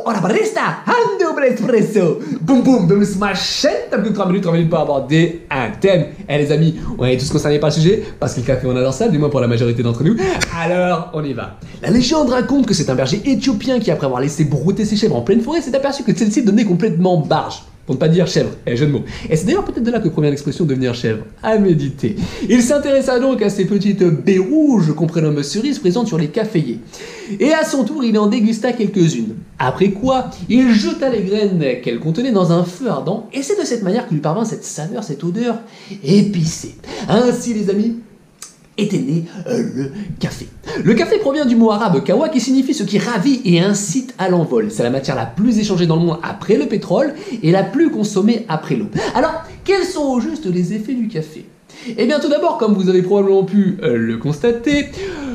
ora barista, un double espresso. Boum boum, boum, smash, t'as plus de 3 minutes pour aborder un thème. Eh les amis, on est tous concernés par le sujet, parce que le café on adore ça, du moins pour la majorité d'entre nous. Alors, on y va. La légende raconte que c'est un berger éthiopien qui, après avoir laissé brouter ses chèvres en pleine forêt, s'est aperçu que celles-ci donnaient complètement barge. Pour ne pas dire chèvre, jeu de mots. Et c'est d'ailleurs peut-être de là que provient l'expression devenir chèvre. À méditer. Il s'intéressa donc à ces petites baies rouges qu'on prénomme cerises présentes sur les caféiers. Et à son tour, il en dégusta quelques-unes. Après quoi, il jeta les graines qu'elles contenaient dans un feu ardent, et c'est de cette manière que lui parvint cette saveur, cette odeur épicée. Ainsi, les amis, était né le café. Le café provient du mot arabe kawa qui signifie ce qui ravit et incite à l'envol. C'est la matière la plus échangée dans le monde après le pétrole et la plus consommée après l'eau. Alors, quels sont au juste les effets du café ? Eh bien tout d'abord, comme vous avez probablement pu le constater,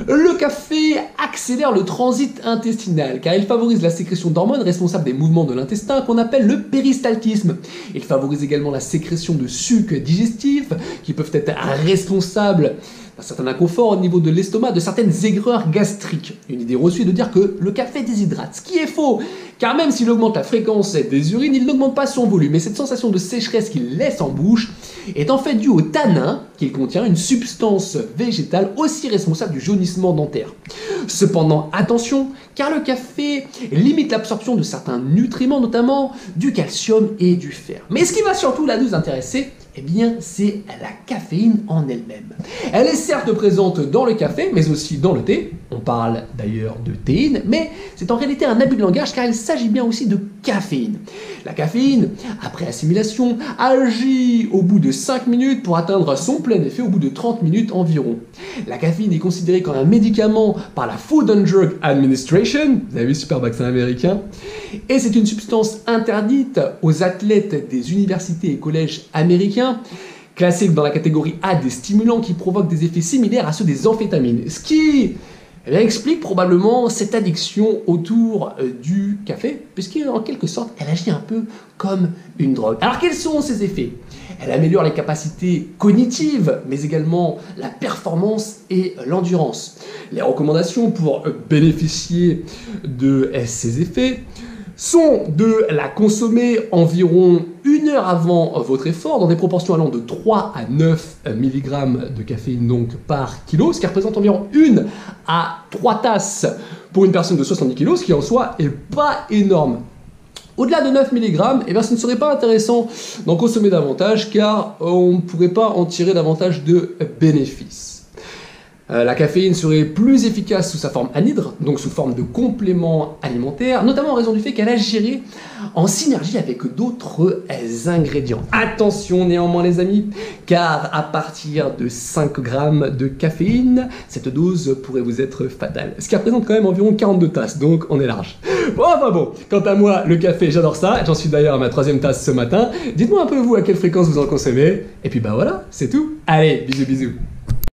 le café accélère le transit intestinal car il favorise la sécrétion d'hormones responsables des mouvements de l'intestin qu'on appelle le péristaltisme. Il favorise également la sécrétion de sucs digestifs qui peuvent être responsables d'un certain inconfort au niveau de l'estomac, de certaines aigreurs gastriques. Une idée reçue est de dire que le café déshydrate, ce qui est faux, car même s'il augmente la fréquence des urines, il n'augmente pas son volume, et cette sensation de sécheresse qu'il laisse en bouche est en fait due au tanin qu'il contient, une substance végétale aussi responsable du jaunissement dentaire. Cependant, attention, car le café limite l'absorption de certains nutriments, notamment du calcium et du fer. Mais ce qui va surtout là nous intéresser, eh bien, c'est la caféine en elle-même. Elle est certes présente dans le café, mais aussi dans le thé. On parle d'ailleurs de théine, mais c'est en réalité un abus de langage car il s'agit bien aussi de caféine. La caféine, après assimilation, agit au bout de 5 minutes pour atteindre son plein effet au bout de 30 minutes environ. La caféine est considérée comme un médicament par la Food and Drug Administration, vous avez vu, super vaccin américain, et c'est une substance interdite aux athlètes des universités et collèges américains, classée dans la catégorie A des stimulants qui provoquent des effets similaires à ceux des amphétamines, ce qui explique probablement cette addiction autour du café, puisqu'en quelque sorte, elle agit un peu comme une drogue. Alors quels sont ses effets ? Elle améliore les capacités cognitives, mais également la performance et l'endurance. Les recommandations pour bénéficier de ces effets sont de la consommer environ 1 heure avant votre effort, dans des proportions allant de 3 à 9 mg de caféine donc par kilo, ce qui représente environ 1 à 3 tasses pour une personne de 70 kg, ce qui en soi est pas énorme. Au-delà de 9 mg, eh bien, ce ne serait pas intéressant d'en consommer davantage car on ne pourrait pas en tirer davantage de bénéfices. La caféine serait plus efficace sous sa forme anhydre, donc sous forme de complément alimentaire, notamment en raison du fait qu'elle agirait en synergie avec d'autres ingrédients. Attention néanmoins les amis, car à partir de 5 grammes de caféine, cette dose pourrait vous être fatale. Ce qui représente quand même environ 42 tasses, donc on est large. Bon, enfin bon, quant à moi, le café, j'adore ça, j'en suis d'ailleurs à ma 3e tasse ce matin. Dites-moi un peu vous à quelle fréquence vous en consommez, et puis bah voilà, c'est tout. Allez, bisous bisous.